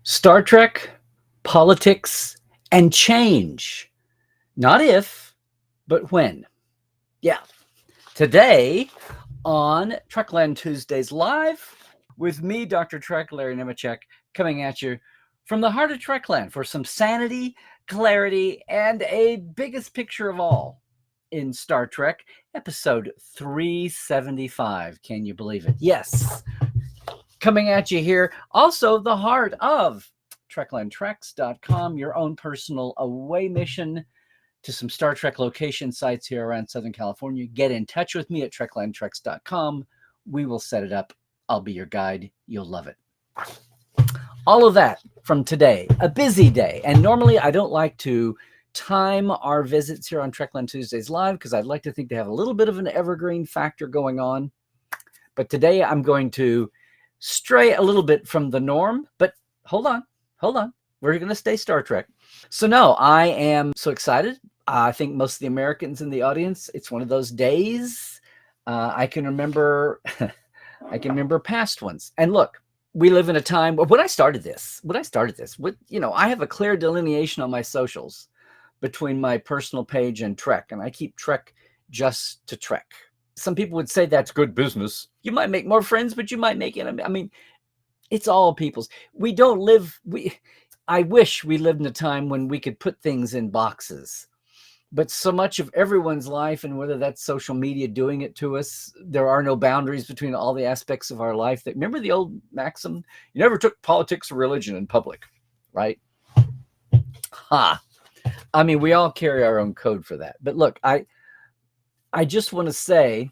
Star Trek, politics, and change. Not if, but when. Yeah. Today on Trekland Tuesdays Live with me, Dr. Trek, Larry Nemecek, coming at you from the heart of Trekland for some sanity, clarity, and a biggest picture of all in Star Trek, episode 375. Can you believe it? Yes. Coming at you here, also the heart of TreklandTreks.com, your own personal away mission to some Star Trek location sites here around Southern California. Get in touch with me at TreklandTreks.com. We will set it up. I'll be your guide. You'll love it. All of that from today, a busy day. And normally I don't like to time our visits here on Trekland Tuesdays Live because I'd like to think they have a little bit of an evergreen factor going on. But today I'm going to stray a little bit from the norm, but hold on. We're going to stay Star Trek. So no, I am so excited. I think most of the Americans in the audience, it's one of those days I can remember. I can remember past ones. And look, we live in a time when I started this, I have a clear delineation on my socials between my personal page and Trek, and I keep Trek just to Trek. Some people would say that's good business. You might make more friends, but you might make it. I mean, it's all people's. We don't live. I wish we lived in a time when we could put things in boxes. But so much of everyone's life, and whether that's social media doing it to us, there are no boundaries between all the aspects of our life. Remember the old maxim, you never took politics or religion in public, right? I mean, we all carry our own code for that. But look, I just want to say,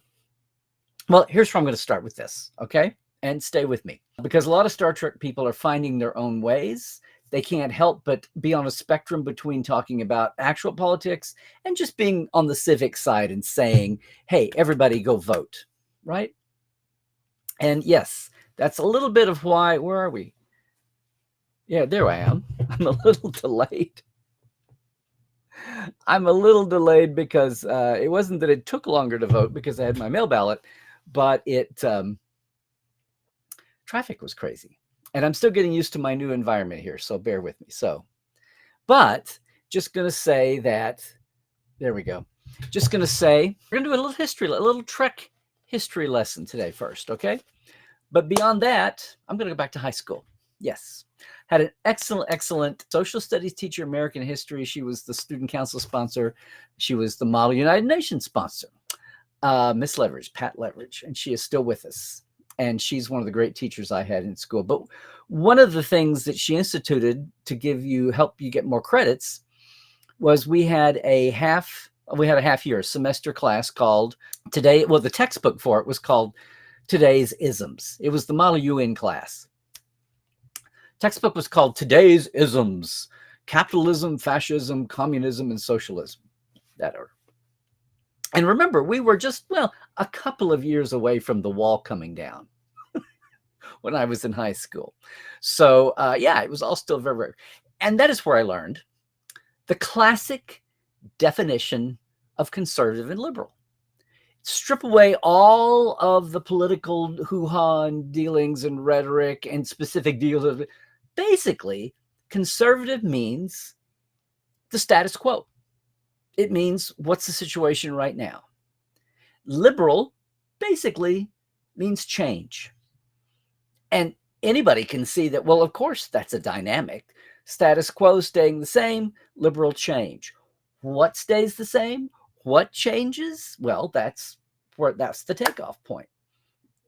well, here's where I'm going to start with this, okay? And stay with me. Because a lot of Star Trek people are finding their own ways. They can't help but be on a spectrum between talking about actual politics and just being on the civic side and saying, hey, everybody go vote, right? And yes, that's a little bit of why, where are we? Yeah, there I am. I'm a little delayed. Because it wasn't that it took longer to vote because I had my mail ballot, but traffic was crazy. And I'm still getting used to my new environment here, so bear with me. But just going to say that, there we go. Just going to say, we're going to do a little Trek history lesson today first, okay? But beyond that, I'm going to go back to high school. Yes. Had an excellent social studies teacher, American history. She was the student council sponsor. She was the Model United Nations sponsor, Miss Leverage, Pat Leverage, and she is still with us. And she's one of the great teachers I had in school. But one of the things that she instituted to help you get more credits was we had a half year semester class called today. Well, the textbook for it was called Today's Isms. It was the Model UN class. Textbook was called Today's Isms: Capitalism, Fascism, Communism, and Socialism. That order. And remember, we were just, a couple of years away from the wall coming down when I was in high school. So, it was all still very, very, and that is where I learned the classic definition of conservative and liberal. Strip away all of the political hoo-ha and dealings and rhetoric and specific deals. Basically, conservative means the status quo. It means what's the situation right now. Liberal basically means change. And anybody can see that, well, of course, that's a dynamic. Status quo staying the same, liberal change. What stays the same? What changes? Well, that's the takeoff point.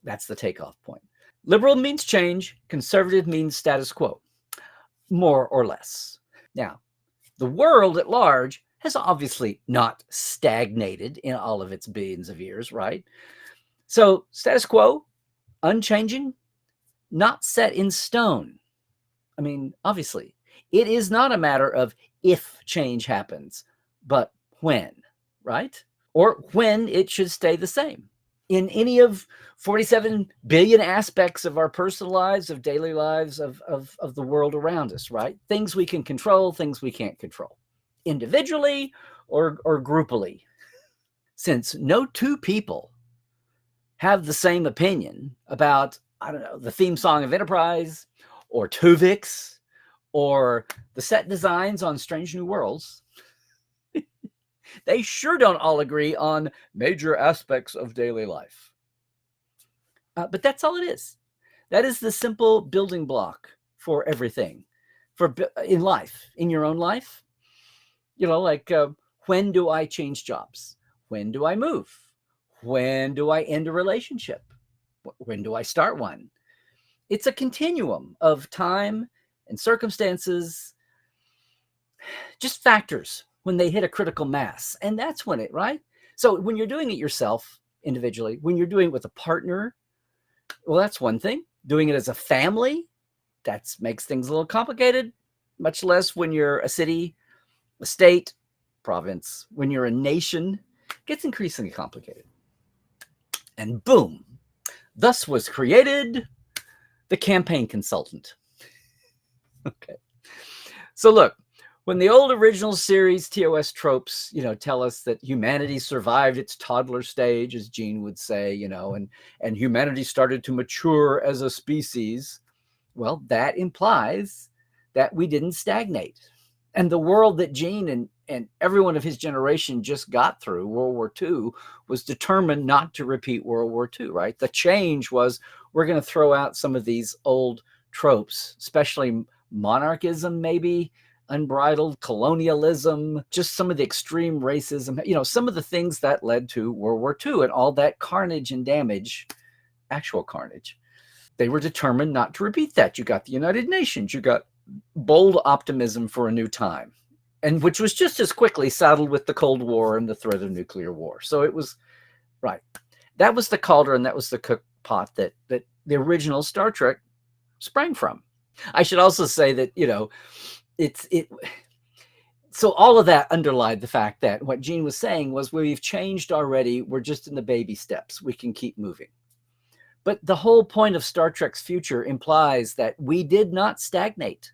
That's the takeoff point. Liberal means change. Conservative means status quo, more or less. Now, the world at large has obviously not stagnated in all of its billions of years, right? So status quo, unchanging, not set in stone. I mean, obviously, it is not a matter of if change happens, but when, right? Or when it should stay the same. In any of 47 billion aspects of our personal lives, of daily lives, of the world around us, right? Things we can control, things we can't control, individually or groupally. Since no two people have the same opinion about, I don't know, the theme song of Enterprise or Tuvix or the set designs on Strange New Worlds, they sure don't all agree on major aspects of daily life. But that's all it is. That is the simple building block for everything, for in life, in your own life. Like when do I change jobs? When do I move? When do I end a relationship? When do I start one? It's a continuum of time and circumstances, just factors when they hit a critical mass. And that's when right? So when you're doing it yourself individually, when you're doing it with a partner, well, that's one thing. Doing it as a family, that makes things a little complicated, much less when you're a city, a state, province. When you're a nation, it gets increasingly complicated. And boom, thus was created the campaign consultant. Okay. So look, when the old original series TOS tropes, tell us that humanity survived its toddler stage, as Gene would say, and humanity started to mature as a species, well, that implies that we didn't stagnate. And the world that Gene and everyone of his generation just got through, World War II, was determined not to repeat World War II, right? The change was, we're going to throw out some of these old tropes, especially monarchism, maybe, unbridled colonialism, just some of the extreme racism, some of the things that led to World War II and all that carnage and damage, actual carnage. They were determined not to repeat that. You got the United Nations, you got bold optimism for a new time, and which was just as quickly saddled with the Cold War and the threat of nuclear war. So it was, right. That was the cauldron, that was the cook pot that the original Star Trek sprang from. I should also say that, so all of that underlined the fact that what Gene was saying was, we've changed already. We're just in the baby steps. We can keep moving. But the whole point of Star Trek's future implies that we did not stagnate.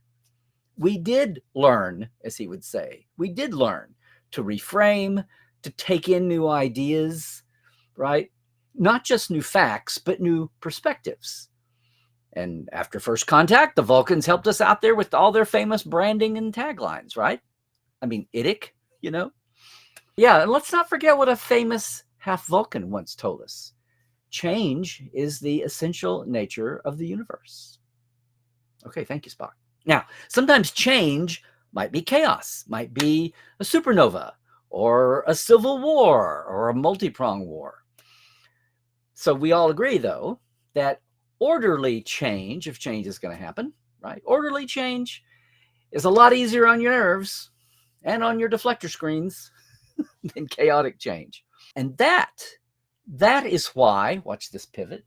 We did learn, as he would say, we did learn to reframe, to take in new ideas, right? Not just new facts, but new perspectives. And after First Contact, the Vulcans helped us out there with all their famous branding and taglines, right? I mean, IDIC, Yeah, and let's not forget what a famous half Vulcan once told us. Change is the essential nature of the universe. Okay, thank you, Spock. Now, sometimes change might be chaos, might be a supernova, or a civil war, or a multi-pronged war. So we all agree, though, that orderly change, if change is going to happen, right? Orderly change is a lot easier on your nerves and on your deflector screens than chaotic change. And that is why, watch this pivot,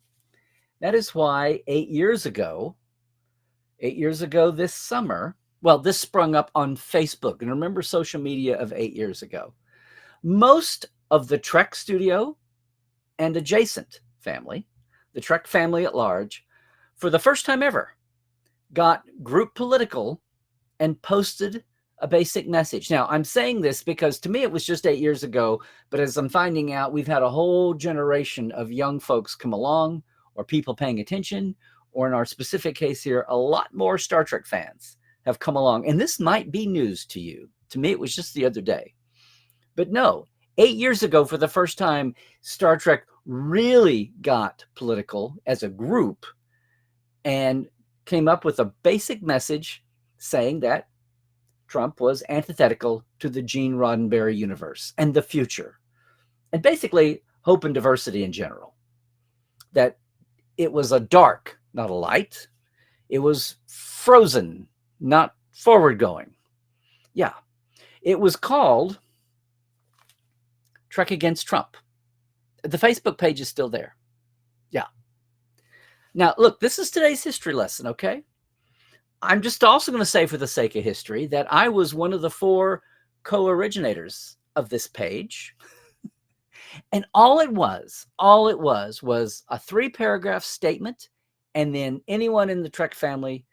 that is why 8 years ago this summer, well, this sprung up on Facebook. And remember social media of 8 years ago. Most of the Trek studio and adjacent family, the Trek family at large, for the first time ever, got group political and posted a basic message. Now, I'm saying this because to me it was just 8 years ago, but as I'm finding out, we've had a whole generation of young folks come along, or people paying attention, or in our specific case here, a lot more Star Trek fans have come along. And this might be news to you. To me, it was just the other day. But no, 8 years ago, for the first time, Star Trek really got political as a group and came up with a basic message saying that Trump was antithetical to the Gene Roddenberry universe and the future, and basically hope and diversity in general. That it was a dark, not a light. It was frozen, not forward going. Yeah. It was called Trek Against Trump. The Facebook page is still there. Yeah. Now, look, this is today's history lesson, okay? I'm just also going to say, for the sake of history, that I was one of the 4 co-originators of this page. And all it was a 3-paragraph statement, and then anyone in the Trek family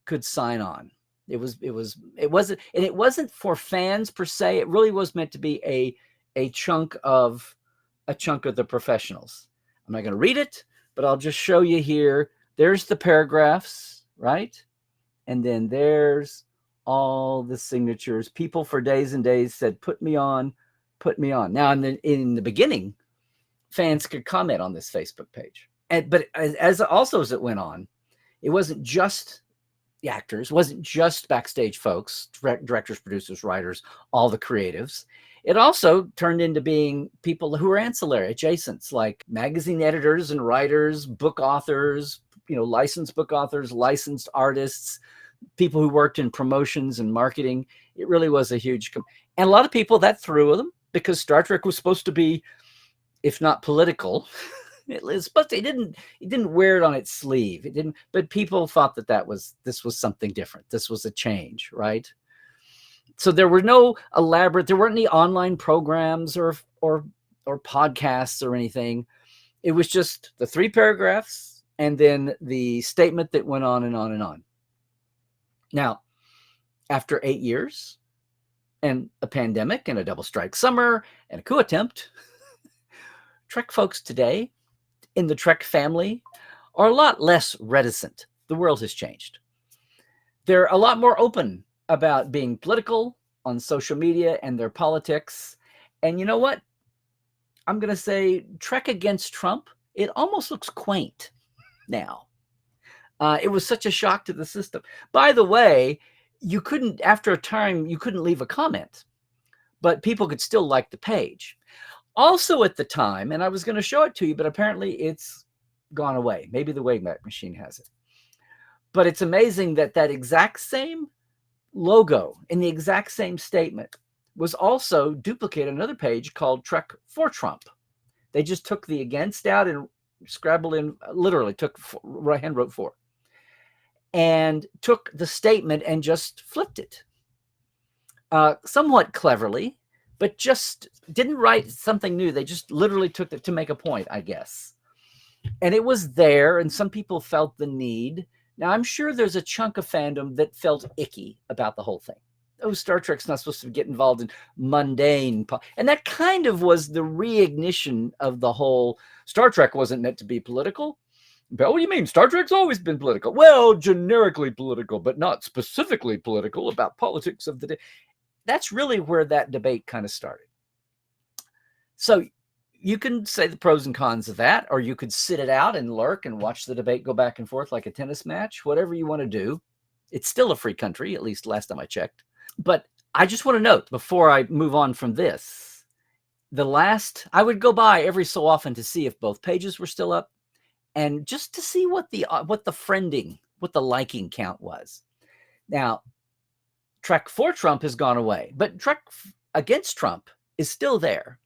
could sign on. It wasn't for fans per se. It really was meant to be a chunk of the professionals. I'm not going to read it, but I'll just show you here. There's the paragraphs, right? And then there's all the signatures. People for days and days said, put me on, put me on. Now, in the beginning, fans could comment on this Facebook page. But as it went on, it wasn't just the actors, wasn't just backstage folks, directors, producers, writers, all the creatives. It also turned into being people who were ancillary, adjacents, like magazine editors and writers, book authors, licensed book authors, licensed artists, people who worked in promotions and marketing. It really was a huge, and a lot of people that threw them because Star Trek was supposed to be, if not political, it was supposed to, it didn't wear it on its sleeve. It didn't, but people thought this was something different. This was a change, right? So there weren't any online programs or podcasts or anything. It was just the 3 paragraphs and then the statement that went on and on and on. Now, after 8 years and a pandemic and a double strike summer and a coup attempt, Trek folks today in the Trek family are a lot less reticent. The world has changed. They're a lot more open about being political on social media and their politics. And you know what? I'm going to say Trek against Trump, it almost looks quaint now. It was such a shock to the system. By the way, after a time, you couldn't leave a comment, but people could still like the page. Also at the time, and I was going to show it to you, but apparently it's gone away. Maybe the Wayback Machine has it. But it's amazing that exact same logo in the exact same statement was also duplicated on another page called Trek for Trump. They just took the against out and scrabbled in, literally took hand wrote for, and took the statement and just flipped it. Somewhat cleverly, but just didn't write something new. They just literally took it to make a point, I guess. And it was there, and some people felt the need. Now, I'm sure there's a chunk of fandom that felt icky about the whole thing. Oh, Star Trek's not supposed to get involved in mundane. And that kind of was the reignition of the whole Star Trek wasn't meant to be political. But what do you mean? Star Trek's always been political. Well, generically political, but not specifically political about politics of the day. That's really where that debate kind of started. So you can say the pros and cons of that, or you could sit it out and lurk and watch the debate go back and forth like a tennis match, whatever you want to do. It's still a free country, at least last time I checked. But I just want to note before I move on from this, I would go by every so often to see if both pages were still up and just to see what the friending, what the liking count was. Now, Trek for Trump has gone away, but Trek against Trump is still there.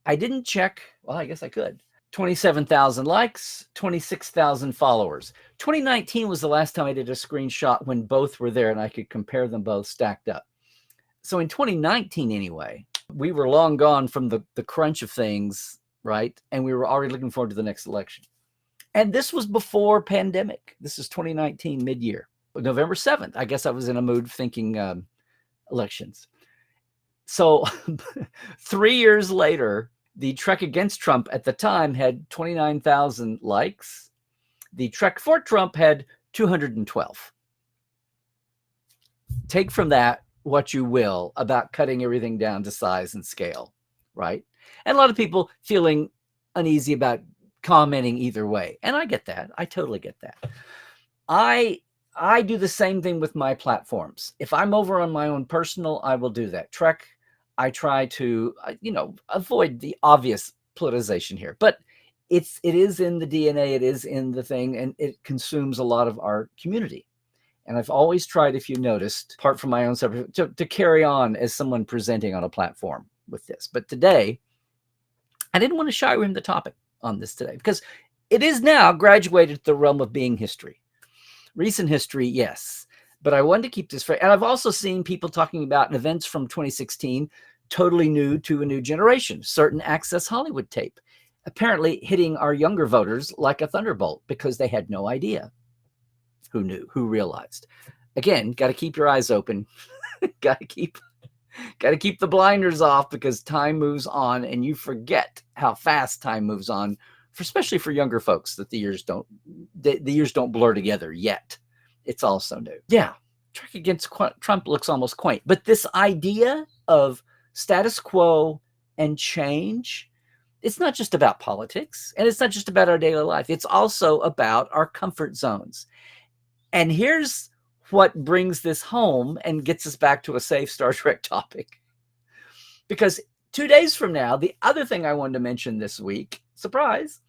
I didn't check. Well, I guess I could. 27,000 likes, 26,000 followers. 2019 was the last time I did a screenshot when both were there and I could compare them both stacked up. So in 2019 anyway, we were long gone from the crunch of things, right? And we were already looking forward to the next election. And this was before pandemic. This is 2019 mid-year. November 7th, I guess I was in a mood thinking elections. So 3 years later, the Trek against Trump at the time had 29,000 likes. The Trek for Trump had 212. Take from that what you will about cutting everything down to size and scale, right? And a lot of people feeling uneasy about commenting either way. And I get that. I totally get that. I do the same thing with my platforms. If I'm over on my own personal, I will do that. Trek, I try to, avoid the obvious politicization here, but it is in the DNA, it is in the thing, and it consumes a lot of our community. And I've always tried, if you noticed, apart from my own subject, to carry on as someone presenting on a platform with this. But today, I didn't want to shy away from the topic on this today because it is now graduated to the realm of being history. Recent history, yes. But I wanted to keep this fair. And I've also seen people talking about events from 2016, totally new to a new generation, certain Access Hollywood tape, apparently hitting our younger voters like a thunderbolt because they had no idea. Who knew? Who realized? Again, got to keep your eyes open. got to keep the blinders off because time moves on and you forget how fast time moves on, especially for younger folks, that the years don't blur together yet. It's also new. Yeah, Trek against Trump looks almost quaint. But this idea of status quo and change, it's not just about politics, and it's not just about our daily life. It's also about our comfort zones. And here's what brings this home and gets us back to a safe Star Trek topic. Because 2 days from now, the other thing I wanted to mention this week, surprise,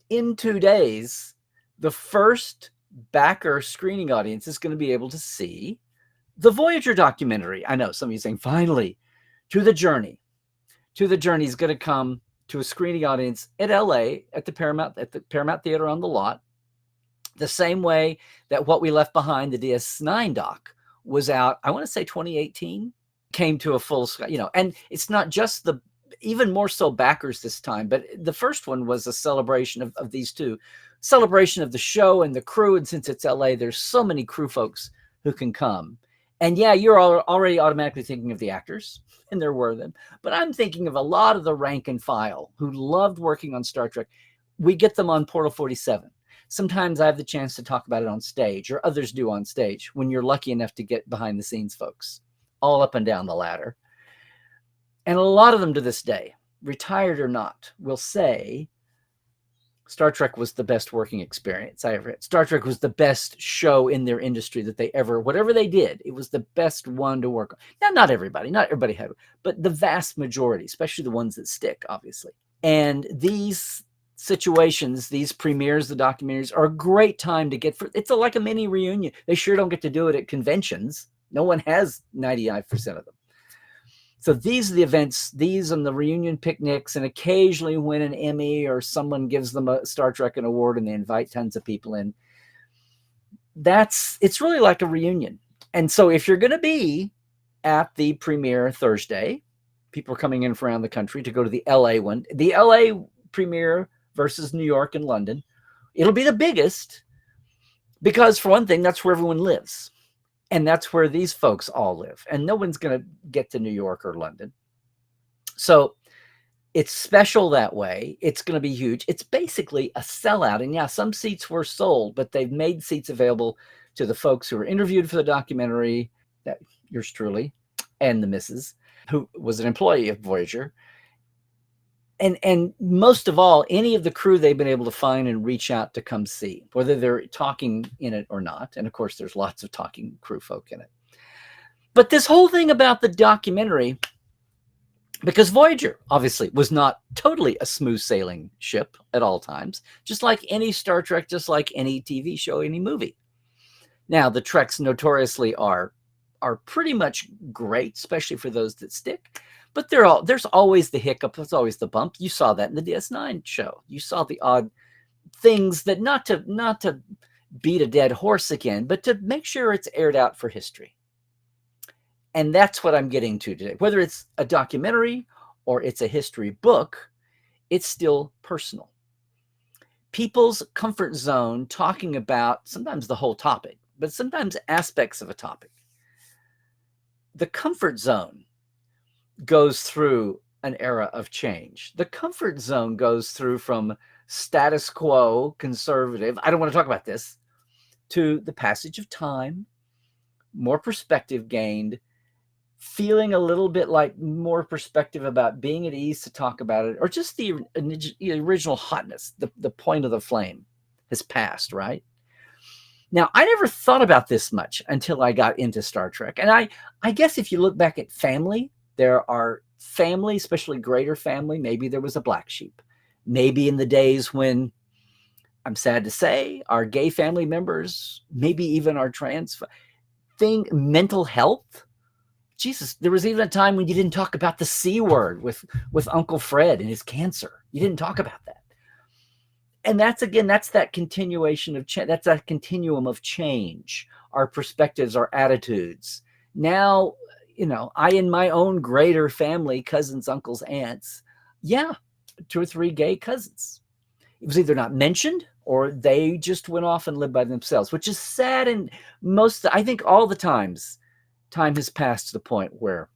in 2 days, the first backer screening audience is going to be able to see the Voyager documentary. I know some of you saying, finally, To the Journey. To the Journey is going to come to a screening audience at LA at the Paramount Theater on the lot, the same way that What We Left Behind, the DS9 doc, was out, I want to say 2018, came to a full, and it's not just the, even more so backers this time, but the first one was a celebration of these two, celebration of the show and the crew. And since it's LA, there's so many crew folks who can come. And yeah, you're already automatically thinking of the actors, and there were them, but I'm thinking of a lot of the rank and file who loved working on Star Trek. We get them on Portal 47. Sometimes I have the chance to talk about it on stage, or others do on stage, when you're lucky enough to get behind the scenes folks, all up and down the ladder. And a lot of them to this day, retired or not, will say Star Trek was the best working experience I ever had. Star Trek was the best show in their industry that they ever, whatever they did, it was the best one to work on. Now, not everybody had, but the vast majority, especially the ones that stick, obviously. And these situations, these premieres, the documentaries, are a great time to get, it's like a mini reunion. They sure don't get to do it at conventions. No one has 99% of them. So these are the events, these and the reunion picnics, and occasionally win an Emmy or someone gives them a Star Trek an award and they invite tons of people in. It's really like a reunion. And so if you're going to be at the premiere Thursday, people are coming in from around the country to go to the LA one, the LA premiere versus New York and London, it'll be the biggest because, for one thing, that's where everyone lives. And that's where these folks all live. And no one's going to get to New York or London. So it's special that way. It's going to be huge. It's basically a sellout. And yeah, some seats were sold, but they've made seats available to the folks who were interviewed for the documentary, that yours truly, and the missus, who was an employee of Voyager. And most of all, any of the crew they've been able to find and reach out to come see, whether they're talking in it or not. And of course, there's lots of talking crew folk in it. But this whole thing about the documentary, because Voyager obviously was not totally a smooth sailing ship at all times, just like any Star Trek, just like any TV show, any movie. Now, the Treks notoriously are pretty much great, especially for those that stick. But there's always the hiccup. There's always the bump. You saw that in the DS9 show. You saw the odd things that, not to beat a dead horse again, but to make sure it's aired out for history. And that's what I'm getting to today. Whether it's a documentary or it's a history book, it's still personal. People's comfort zone, talking about sometimes the whole topic, but sometimes aspects of a topic. The comfort zone goes through an era of change. The comfort zone goes through from status quo, conservative, I don't want to talk about this, to the passage of time, more perspective gained, feeling a little bit like more perspective about being at ease to talk about it, or just the original hotness, the point of the flame has passed, right? Now, I never thought about this much until I got into Star Trek. And I guess if you look back at family, there are family, especially greater family. Maybe there was a black sheep. Maybe in the days when, I'm sad to say, our gay family members, maybe even our trans mental health. Jesus, there was even a time when you didn't talk about the C word with Uncle Fred and his cancer. You didn't talk about that. And that's that continuation of change. That's that continuum of change. Our perspectives, our attitudes. Now, I, in my own greater family, cousins, uncles, aunts, 2 or 3 gay cousins. It was either not mentioned or they just went off and lived by themselves, which is sad. And I think all the time has passed to the point where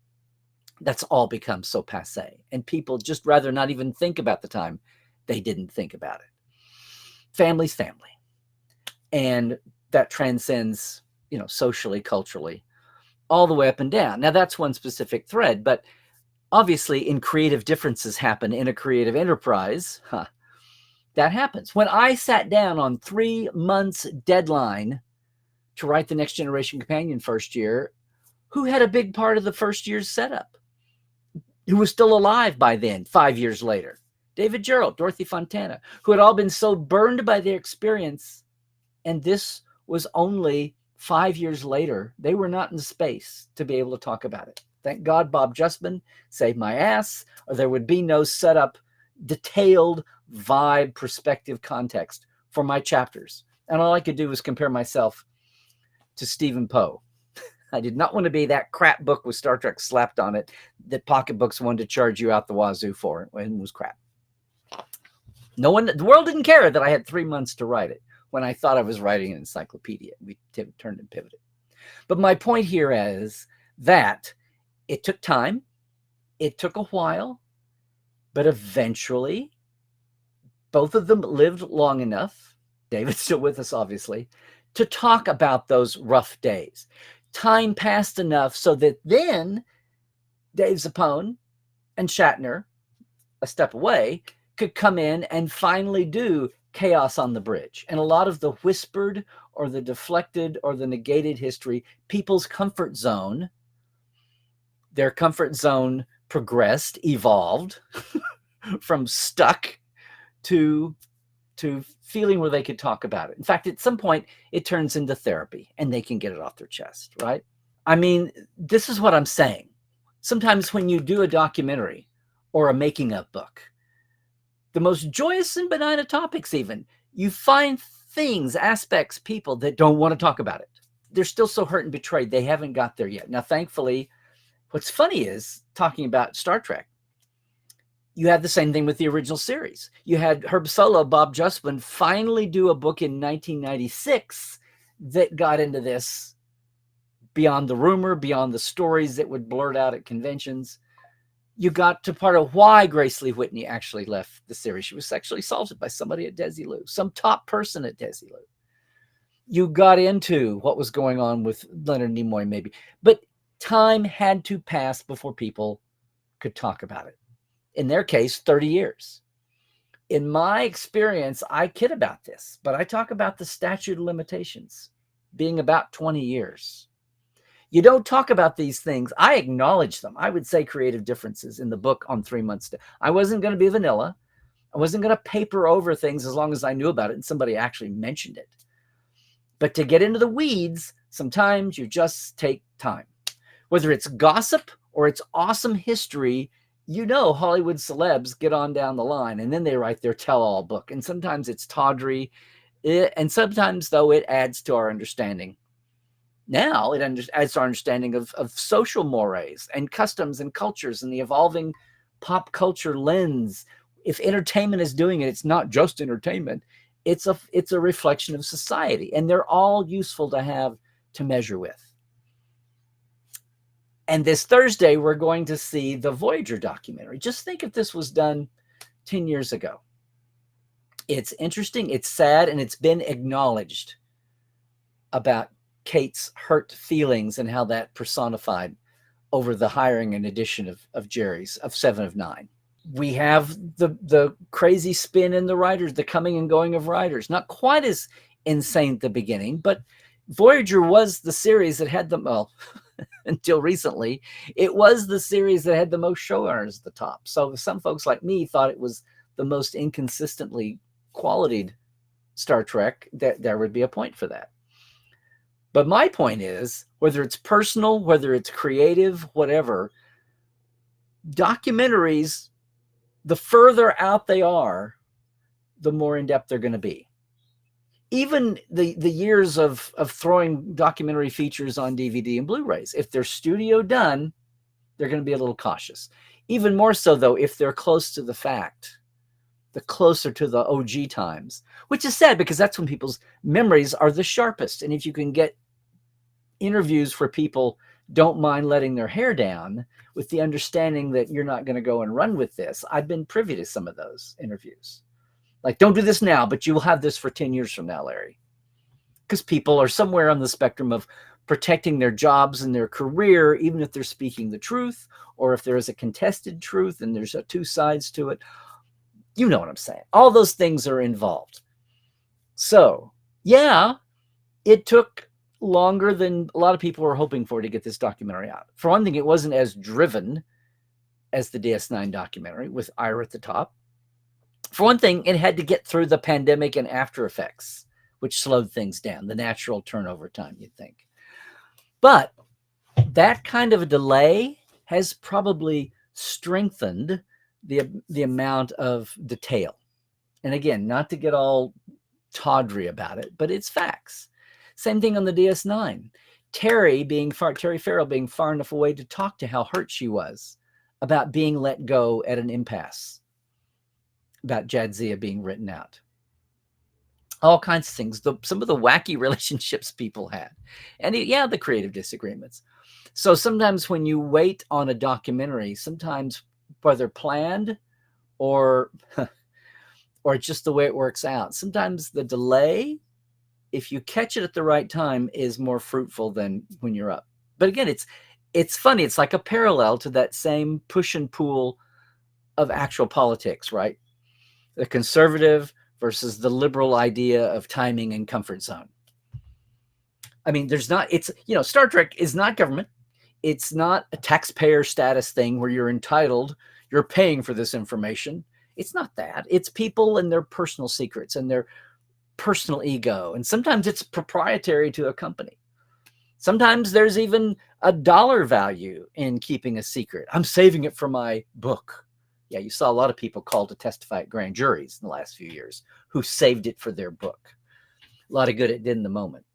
that's all become so passé. And people just rather not even think about the time they didn't think about it. Family's family. And that transcends, socially, culturally, all the way up and down. Now, that's one specific thread, but obviously in creative differences happen in a creative enterprise. That happens. When I sat down on 3 months deadline to write the Next Generation Companion first year, who had a big part of the first year's setup? Who was still alive by then, 5 years later? David Gerald, Dorothy Fontana, who had all been so burned by their experience. And this was only 5 years later. They were not in space to be able to talk about it. Thank God Bob Justman saved my ass, or there would be no setup, detailed vibe, perspective, context for my chapters. And all I could do was compare myself to Stephen Poe. I did not want to be that crap book with Star Trek slapped on it that pocketbooks wanted to charge you out the wazoo for. It was crap. The world didn't care that I had 3 months to write it when I thought I was writing an encyclopedia. We turned and pivoted. But my point here is that it took time. It took a while. But eventually, both of them lived long enough, David's still with us, obviously, to talk about those rough days. Time passed enough so that then Dave Zappone and Shatner, a step away, could come in and finally do Chaos on the Bridge. And a lot of the whispered or the deflected or the negated history, people's comfort zone, their comfort zone progressed, evolved from stuck to feeling where they could talk about it. In fact, at some point, it turns into therapy and they can get it off their chest, right? I mean, this is what I'm saying. Sometimes when you do a documentary or a making of book, the most joyous and benign topics even, you find things, aspects, people that don't want to talk about it. They're still so hurt and betrayed. They haven't got there yet. Now, thankfully, what's funny is talking about Star Trek, you had the same thing with the original series. You had Herb Solow, Bob Justman finally do a book in 1996 that got into this beyond the rumor, beyond the stories that would blurt out at conventions. You got to part of why Grace Lee Whitney actually left the series. She was sexually assaulted by somebody at Desilu, some top person at Desilu. You got into what was going on with Leonard Nimoy, maybe. But time had to pass before people could talk about it. In their case, 30 years. In my experience, I kid about this, but I talk about the statute of limitations being about 20 years. You don't talk about these things. I acknowledge them. I would say creative differences in the book on 3 months. I wasn't going to be vanilla. I wasn't going to paper over things as long as I knew about it and somebody actually mentioned it. But to get into the weeds, sometimes you just take time. Whether it's gossip or it's awesome history, Hollywood celebs get on down the line and then they write their tell-all book. And sometimes it's tawdry. And sometimes, though, it adds to our understanding. Now it adds to our understanding of social mores and customs and cultures and the evolving pop culture lens. If entertainment is doing it, it's not just entertainment. It's a reflection of society. And they're all useful to have to measure with. And this Thursday, we're going to see the Voyager documentary. Just think if this was done 10 years ago. It's interesting, it's sad, and it's been acknowledged about Kate's hurt feelings and how that personified over the hiring and addition of Jerry's, of 7 of 9. We have the crazy spin in the writers, the coming and going of writers. Not quite as insane at the beginning, but Voyager was the series that had until recently, it was the series that had the most showrunners at the top. So some folks like me thought it was the most inconsistently qualitied Star Trek, that there would be a point for that. But my point is, whether it's personal, whether it's creative, whatever, documentaries, the further out they are, the more in-depth they're going to be. Even the years of throwing documentary features on DVD and Blu-rays, if they're studio done, they're going to be a little cautious. Even more so, though, if they're close to the fact, the closer to the OG times, which is sad because that's when people's memories are the sharpest. And if you can get interviews where people don't mind letting their hair down with the understanding that you're not going to go and run with this, I've been privy to some of those interviews. Like, don't do this now, but you will have this for 10 years from now, Larry. because people are somewhere on the spectrum of protecting their jobs and their career, even if they're speaking the truth, or if there is a contested truth and there's two sides to it. You know what I'm saying? All those things are involved. So, yeah, it took longer than a lot of people were hoping for to get this documentary out. For one thing, it wasn't as driven as the DS9 documentary with Ira at the top. For one thing, it had to get through the pandemic and after effects, which slowed things down, the natural turnover time, you'd think. But that kind of a delay has probably strengthened the amount of detail. And again, not to get all tawdry about it, but it's facts. Same thing on the DS9. Terry Farrell being far enough away to talk to how hurt she was about being let go at an impasse, about Jadzia being written out. All kinds of things. Some of the wacky relationships people had. And the creative disagreements. So sometimes when you wait on a documentary, sometimes whether planned or just the way it works out, sometimes the delay, if you catch it at the right time, is more fruitful than when you're up. But again, it's funny. It's like a parallel to that same push and pull of actual politics, right? The conservative versus the liberal idea of timing and comfort zone. I mean, Star Trek is not government. It's not a taxpayer status thing where you're entitled, you're paying for this information. It's not that. It's people and their personal secrets and their personal ego. And sometimes it's proprietary to a company. Sometimes there's even a dollar value in keeping a secret. I'm saving it for my book. Yeah, you saw a lot of people called to testify at grand juries in the last few years who saved it for their book. A lot of good it did in the moment.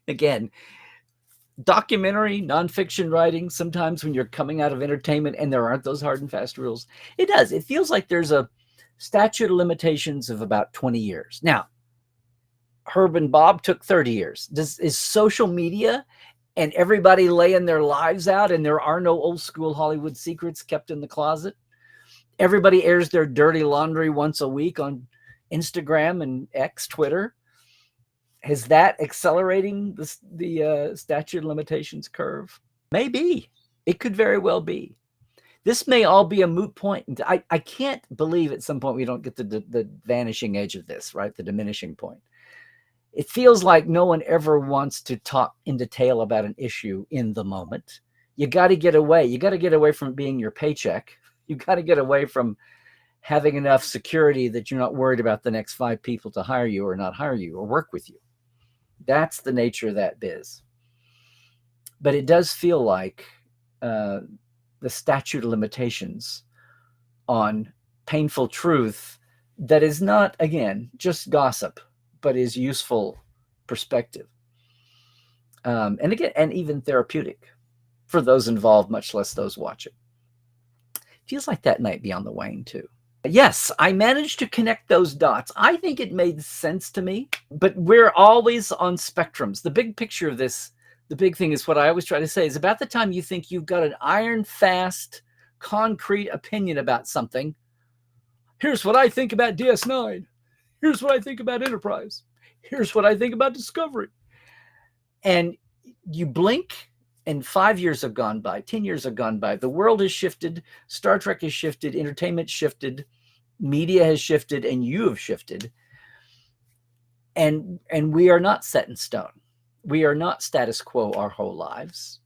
Again, documentary, nonfiction writing, sometimes when you're coming out of entertainment and there aren't those hard and fast rules, it does. It feels like there's a statute of limitations of about 20 years. Now, Herb and Bob took 30 years. Is social media and everybody laying their lives out and there are no old school Hollywood secrets kept in the closet? Everybody airs their dirty laundry once a week on Instagram and X, Twitter. Is that accelerating the statute of limitations curve? Maybe. It could very well be. This may all be a moot point. I can't believe at some point we don't get the vanishing edge of this, right? The diminishing point. It feels like no one ever wants to talk in detail about an issue in the moment. You got to get away. You got to get away from being your paycheck. You got to get away from having enough security that you're not worried about the next 5 people to hire you or not hire you or work with you. That's the nature of that biz. But it does feel like the statute of limitations on painful truth that is not, again, just gossip, but is useful perspective. And again, and even therapeutic for those involved, much less those watching. Feels like that might be on the wane too. Yes, I managed to connect those dots. I think it made sense to me, but we're always on spectrums. The big picture of this, the big thing is what I always try to say is about the time you think you've got an iron fast, concrete opinion about something. Here's what I think about DS9. Here's what I think about Enterprise. Here's what I think about Discovery. And you blink and 5 years have gone by, 10 years have gone by. The world has shifted. Star Trek has shifted. Entertainment shifted. Media has shifted. And you have shifted. And we are not set in stone. We are not status quo our whole lives.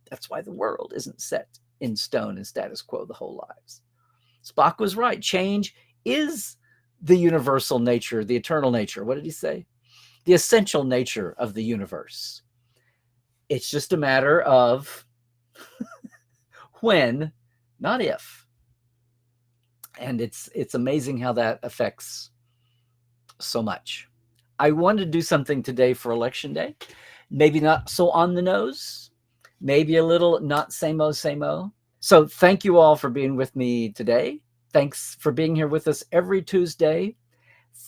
That's why the world isn't set in stone and status quo the whole lives. Spock was right. Change is the universal nature, the eternal nature. What did he say? The essential nature of the universe. It's just a matter of when, not if. And it's amazing how that affects so much. I wanted to do something today for Election Day. Maybe not so on the nose. Maybe a little not same-o. So thank you all for being with me today. Thanks for being here with us every Tuesday.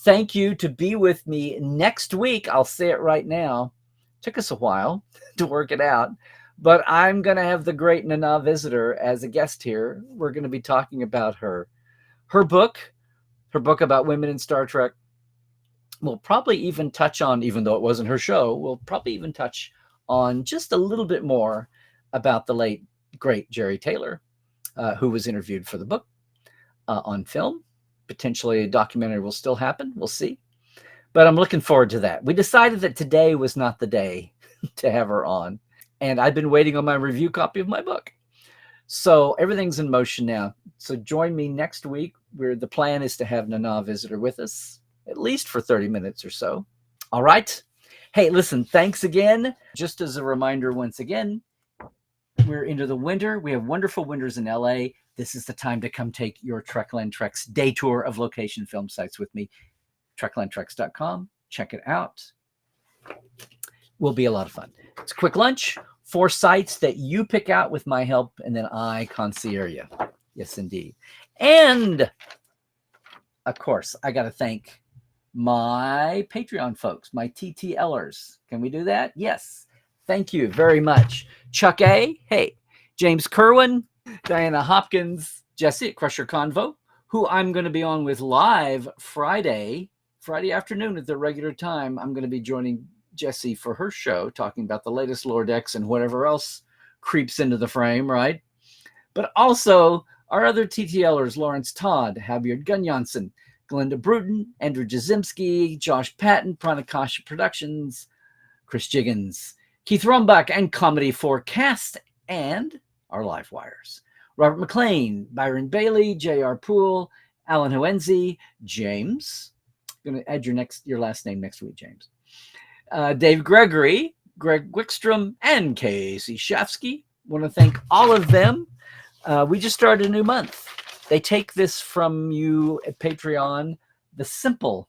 Thank you to be with me next week. I'll say it right now. Took us a while to work it out, but I'm going to have the great Nana Visitor as a guest here. We're going to be talking about her book about women in Star Trek, We'll probably even touch on, even though it wasn't her show, we'll probably even touch on just a little bit more about the late, great Jerry Taylor, who was interviewed for the book on film. Potentially a documentary will still happen. We'll see. But I'm looking forward to that. We decided that today was not the day to have her on. And I've been waiting on my review copy of my book. So everything's in motion now. So join me next week, where the plan is to have Nana Visitor with us, at least for 30 minutes or so. All right. Hey, listen, thanks again. Just as a reminder, once again, we're into the winter. We have wonderful winters in LA. This is the time to come take your Trekland Treks day tour of location film sites with me. TreklandTreks.com. Check it out. Will be a lot of fun. It's a quick lunch, 4 sites that you pick out with my help, and then I concierge you. Yes, indeed. And, of course, I got to thank my Patreon folks, my TTLers. Can we do that? Yes. Thank you very much. Chuck A. Hey. James Kerwin, Diana Hopkins, Jesse at Crusher Convo, who I'm going to be on with live Friday afternoon at the regular time. I'm going to be joining Jesse for her show, talking about the latest Lower Decks and whatever else creeps into the frame, right? But also our other TTLers, Lawrence Todd, Habyard Gunnjonson, Glenda Bruton, Andrew Jazimski, Josh Patton, Pranakasha Productions, Chris Jiggins, Keith Rumbach, and Comedy Forecast, and our live wires. Robert McLean, Byron Bailey, J.R. Poole, Alan Hoenzi, James. I'm going to add your last name next week, James. Dave Gregory, Greg Wickstrom, and Casey Shafsky. Want to thank all of them. We just started a new month. They take this from you at Patreon, the simple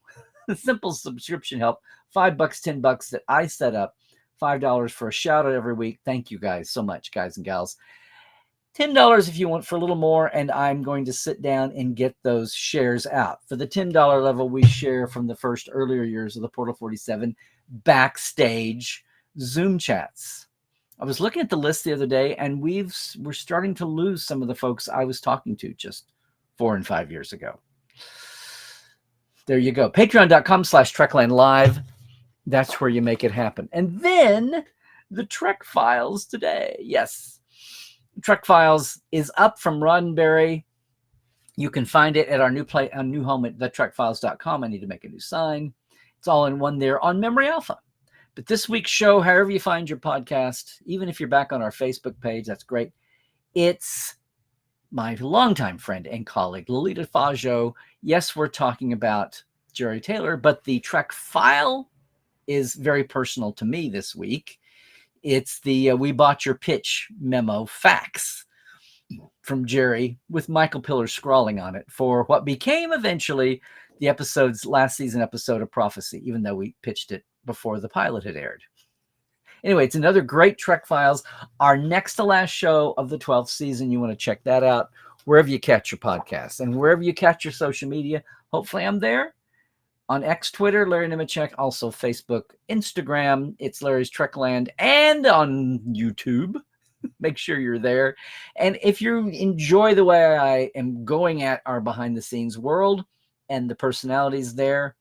subscription help, $5, $10 that I set up, $5 for a shout out every week. Thank you guys so much, guys and gals. $10 if you want for a little more, and I'm going to sit down and get those shares out. For the $10 level, we share from the first earlier years of the Portal 47 backstage Zoom chats. I was looking at the list the other day, and we're starting to lose some of the folks I was talking to just 4 and 5 years ago. There you go. Patreon.com/Trekland Live. That's where you make it happen. And then the Trek Files today. Yes. Trek Files is up from Roddenberry. You can find it at our new home at thetrekfiles.com. I need to make a new sign. It's all in one there on Memory Alpha. But this week's show, however you find your podcast, even if you're back on our Facebook page, that's great. It's my longtime friend and colleague, Lolita Faggio. Yes, we're talking about Jerry Taylor, but the Trek File is very personal to me this week. It's the We Bought Your Pitch memo fax from Jerry with Michael Pillar scrawling on it for what became eventually the last season episode of Prophecy, even though we pitched it before the pilot had aired. Anyway, it's another great Trek Files. Our next to last show of the 12th season. You want to check that out wherever you catch your podcasts and wherever you catch your social media. Hopefully I'm there. On X, Twitter, Larry Nemecek, also Facebook, Instagram, it's Larry's Trekland, and on YouTube. Make sure you're there. And if you enjoy the way I am going at our behind-the-scenes world and the personalities there,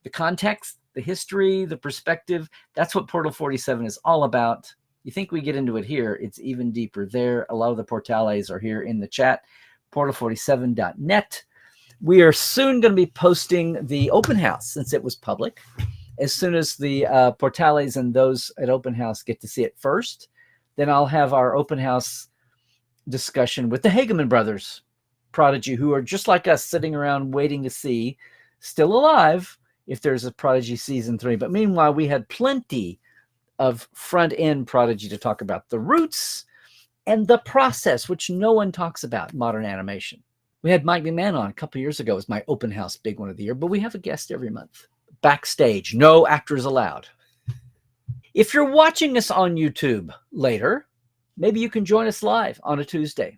the context, the history, the perspective, that's what Portal 47 is all about. You think we get into it here, it's even deeper there. A lot of the portales are here in the chat, portal47.net. We are soon going to be posting the open house since it was public. As soon as the portales and those at open house get to see it first, then I'll have our open house discussion with the Hageman brothers, Prodigy, who are just like us, sitting around waiting to see, still alive, if there's a Prodigy season 3. But meanwhile, we had plenty of front-end Prodigy to talk about the roots and the process, which no one talks about in modern animation. We had Mike McMahon on a couple years ago as my open house big one of the year, but we have a guest every month. Backstage, no actors allowed. If you're watching us on YouTube later, maybe you can join us live on a Tuesday.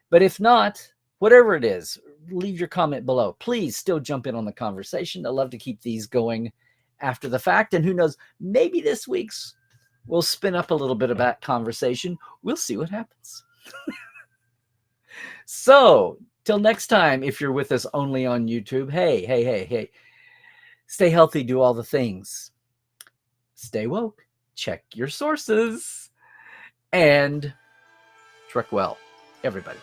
But if not, whatever it is, leave your comment below. Please still jump in on the conversation. I love to keep these going after the fact. And who knows, maybe this week's we'll spin up a little bit of that conversation. We'll see what happens. So, till next time, if you're with us only on YouTube, hey, Stay healthy, do all the things. Stay woke, check your sources, and trek well, everybody.